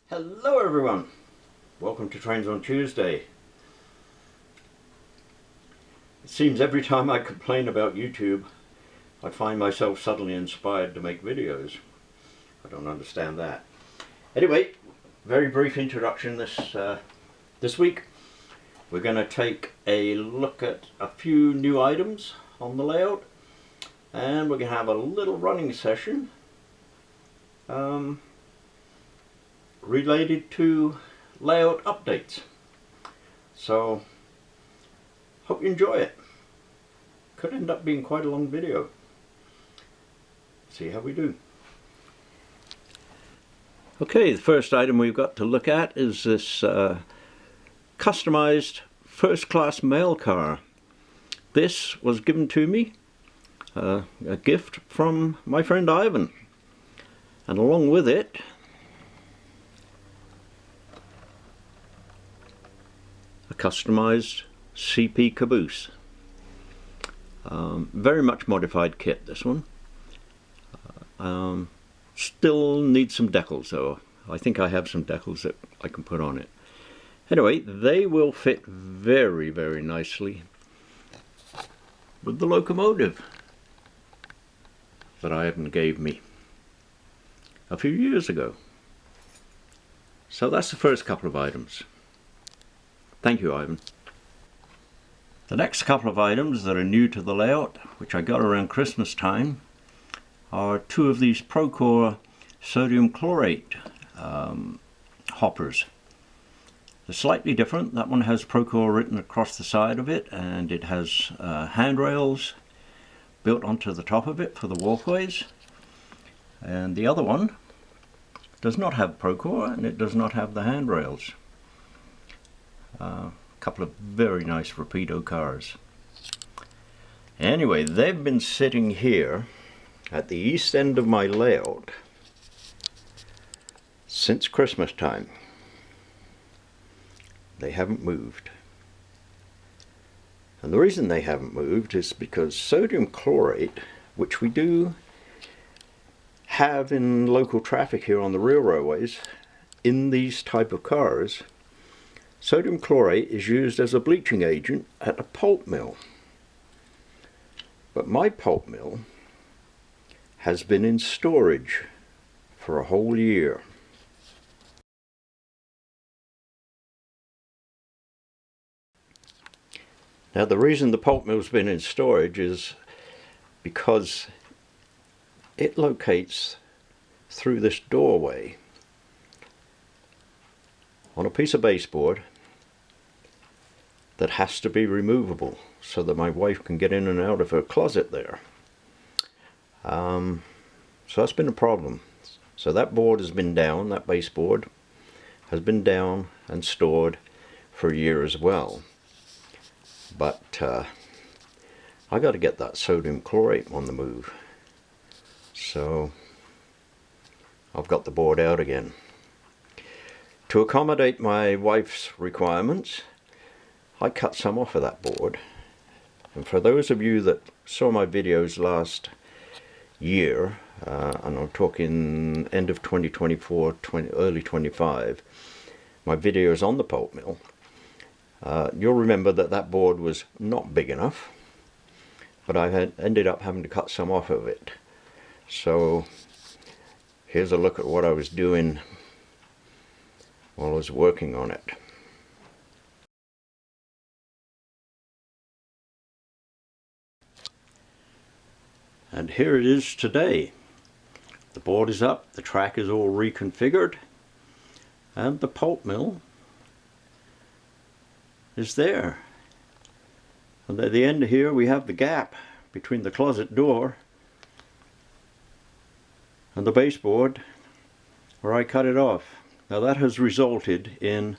Hello everyone, welcome to Trains on Tuesday. It seems every time I complain about YouTube I find myself suddenly inspired to make videos. I don't understand that. Anyway, very brief introduction this week. We're going to take a look at a few new items on the layout, and we're going to have a little running session related to layout updates. So hope you enjoy it. Could end up being quite a long video. See how we do. Okay, the first item we've got to look at is this customized first-class mail car. This was given to me, a gift from my friend Ivan, and along with it a customized CP caboose. Very much modified kit, this one. Still needs some decals though. I think I have some decals that I can put on it. Anyway, they will fit very, very nicely with the locomotive that Ivan gave me a few years ago. So that's the first couple of items. Thank you, Ivan. The next couple of items that are new to the layout, which I got around Christmas time, are two of these Procore sodium chlorate hoppers. They're slightly different. That one has Procore written across the side of it, and it has handrails built onto the top of it for the walkways. And the other one does not have Procore, and it does not have the handrails. A couple of very nice Rapido cars. Anyway, they've been sitting here at the east end of my layout since Christmas time. They haven't moved. And the reason they haven't moved is because sodium chlorate, which we do have in local traffic here on the real railways, in these type of cars, sodium chlorate is used as a bleaching agent at a pulp mill. But my pulp mill has been in storage for a whole year. Now the reason the pulp mill's been in storage is because it locates through this doorway on a piece of baseboard that has to be removable so that my wife can get in and out of her closet there. So that's been a problem. So that board has been down, that baseboard has been down and stored for a year as well. But I got to get that sodium chlorate on the move. So I've got the board out again. To accommodate my wife's requirements, I cut some off of that board. And for those of you that saw my videos last year, and I'm talking end of 2024, early 25, my videos on the pulp mill, you'll remember that that board was not big enough, but I had ended up having to cut some off of it. So here's a look at what I was doing while I was working on it. And here it is today. The board is up, the track is all reconfigured, and the pulp mill is there. And at the end here we have the gap between the closet door and the baseboard where I cut it off. Now that has resulted in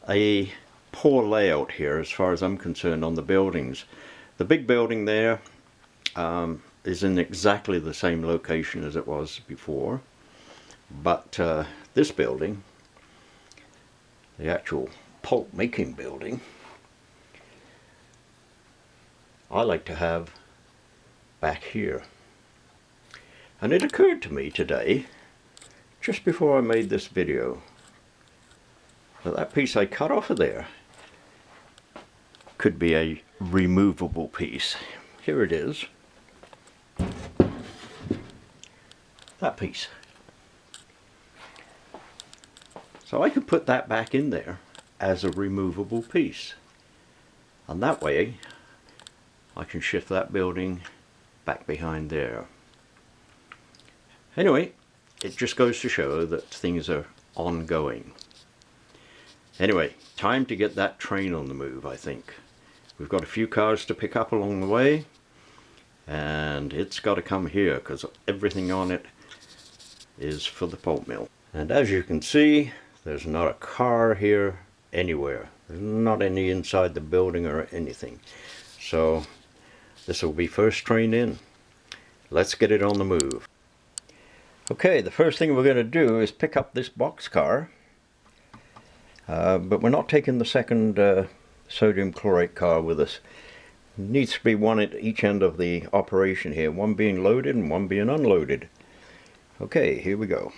a poor layout here as far as I'm concerned on the buildings. The big building there is in exactly the same location as it was before, but this building, the actual pulp making building, I like to have back here. And it occurred to me today just before I made this video that piece I cut off of there could be a removable piece. Here it is. That piece. So I could put that back in there as a removable piece. And that way I can shift that building back behind there. Anyway, it just goes to show that things are ongoing. Anyway, time to get that train on the move, I think. We've got a few cars to pick up along the way, and it's got to come here because everything on it is for the pulp mill. And as you can see, there's not a car here anywhere. There's not any inside the building or anything. So this will be first train in. Let's get it on the move. Okay, the first thing we're going to do is pick up this box car. But we're not taking the second sodium chlorate car with us. It needs to be one at each end of the operation here, one being loaded and one being unloaded. Okay, here we go.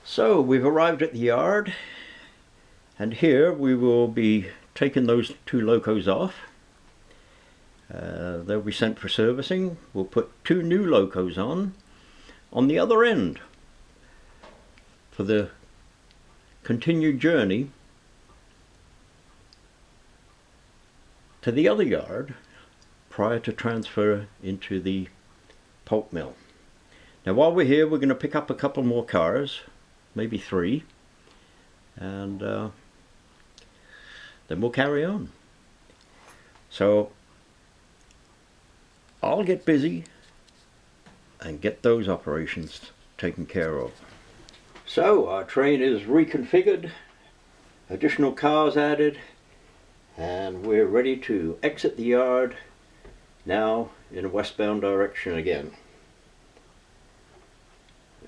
So we've arrived at the yard, and here we will be taking those two locos off. They'll be sent for servicing. We'll put two new locos on the other end for the continued journey to the other yard prior to transfer into the pulp mill. Now while we're here, we're going to pick up a couple more cars, maybe 3, and then we'll carry on. So I'll get busy and get those operations taken care of. So our train is reconfigured, additional cars added, and we're ready to exit the yard, now in a westbound direction again.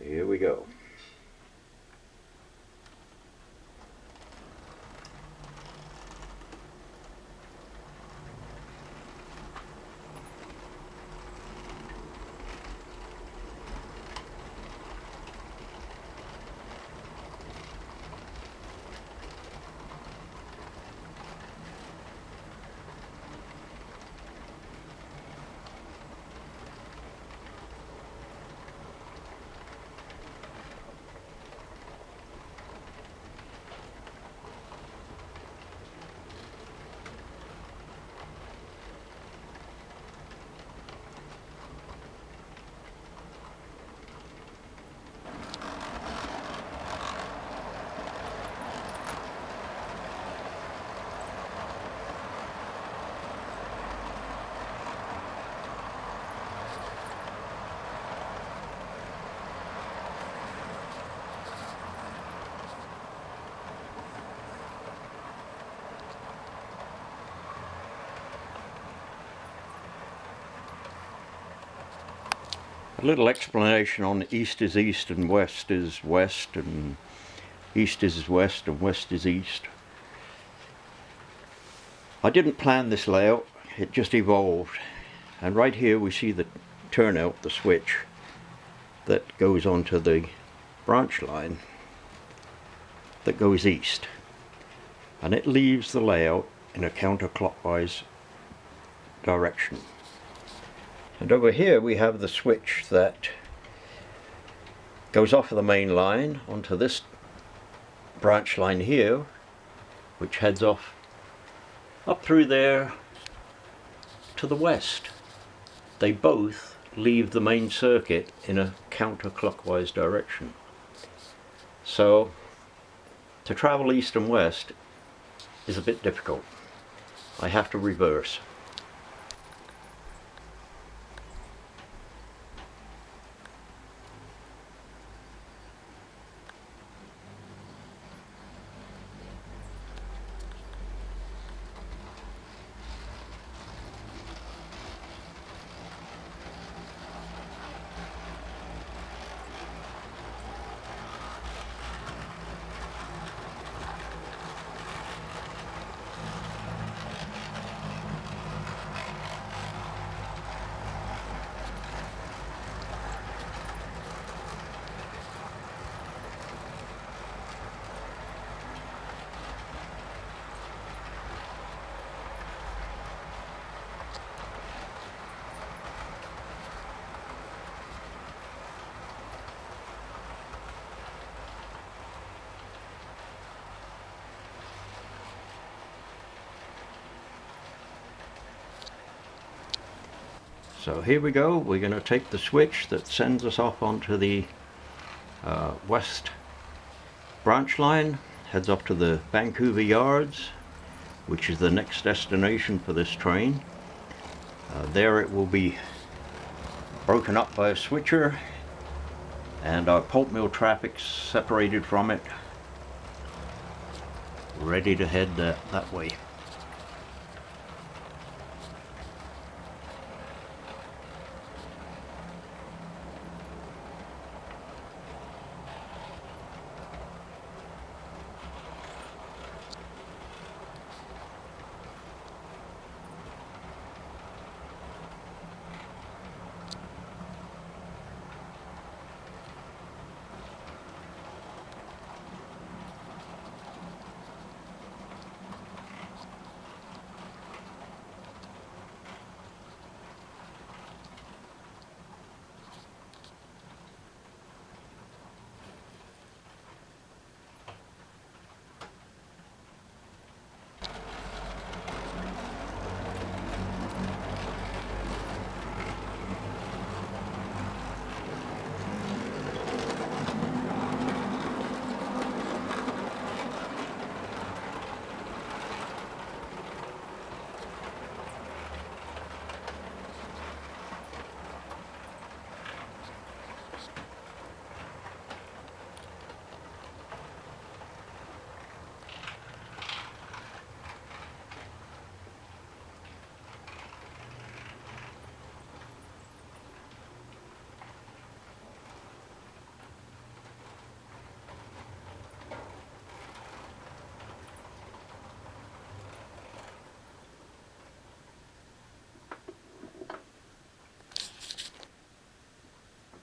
Here we go. A little explanation on east is east and west is west, and east is west and west is east. I didn't plan this layout, it just evolved. And right here we see the turnout, the switch, that goes onto the branch line that goes east. And it leaves the layout in a counterclockwise direction. And over here we have the switch that goes off of the main line onto this branch line here, which heads off up through there to the west. They both leave the main circuit in a counterclockwise direction. So to travel east and west is a bit difficult. I have to reverse. So here we go, we're going to take the switch that sends us off onto the west branch line, heads up to the Vancouver yards, which is the next destination for this train. There it will be broken up by a switcher and our pulp mill traffic separated from it, ready to head that way.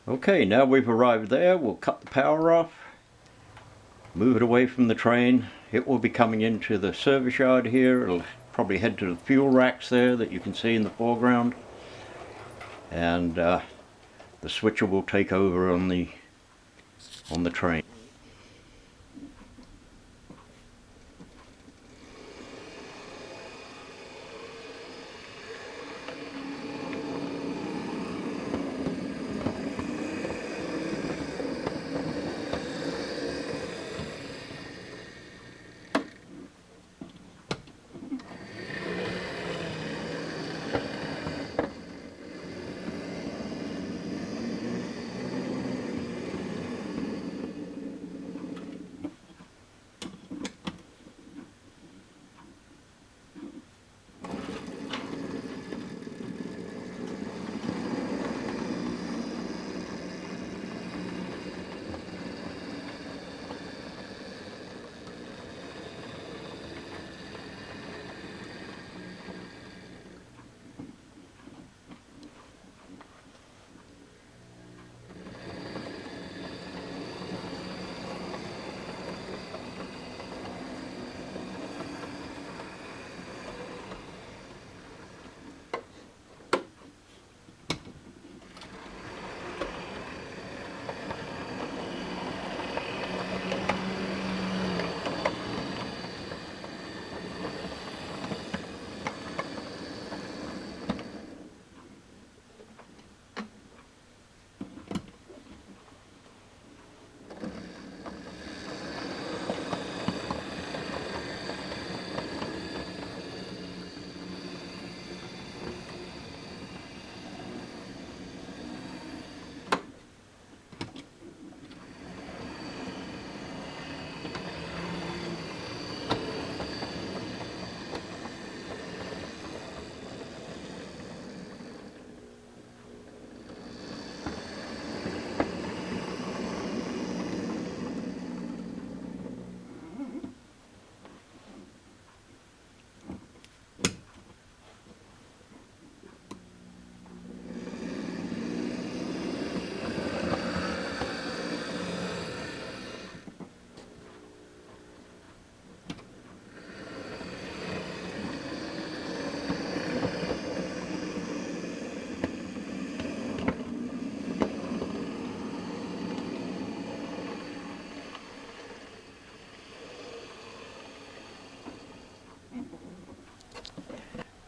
Okay, now we've arrived there, we'll cut the power off, move it away from the train. It will be coming into the service yard here. It'll probably head to the fuel racks there that you can see in the foreground, and the switcher will take over on the train.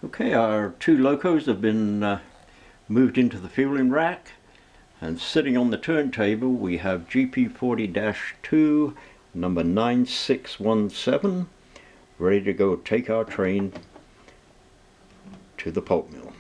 Okay, our two locos have been moved into the fueling rack, and sitting on the turntable we have GP40-2 number 9617 ready to go take our train to the pulp mill.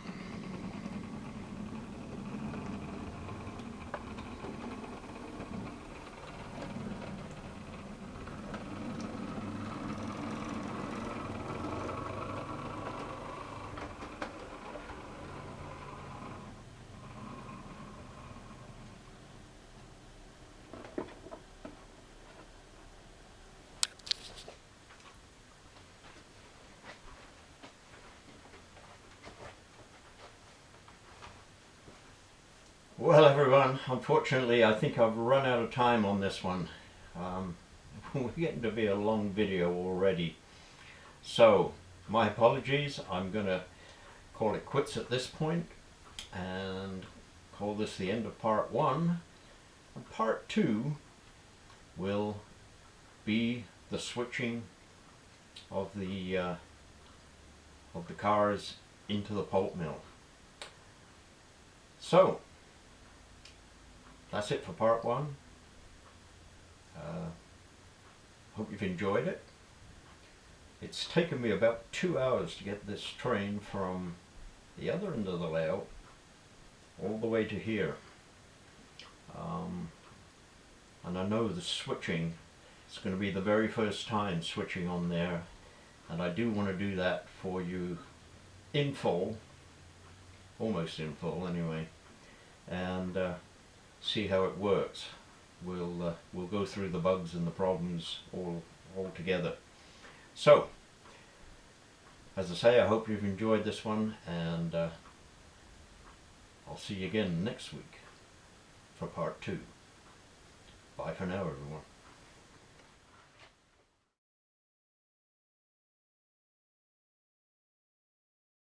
Well everyone, unfortunately I think I've run out of time on this one. We're getting to be a long video already. So, my apologies, I'm going to call it quits at this point and call this the end of part 1. And part 2 will be the switching of the cars into the pulp mill. So, that's it for part 1. Hope you've enjoyed it. It's taken me about 2 hours to get this train from the other end of the layout all the way to here. And I know the switching is going to be the very first time switching on there, and I do want to do that for you in full, almost in full anyway, and see how it works. We'll go through the bugs and the problems all together. So, as I say, I hope you've enjoyed this one, and I'll see you again next week. for part 2. Bye for now, everyone.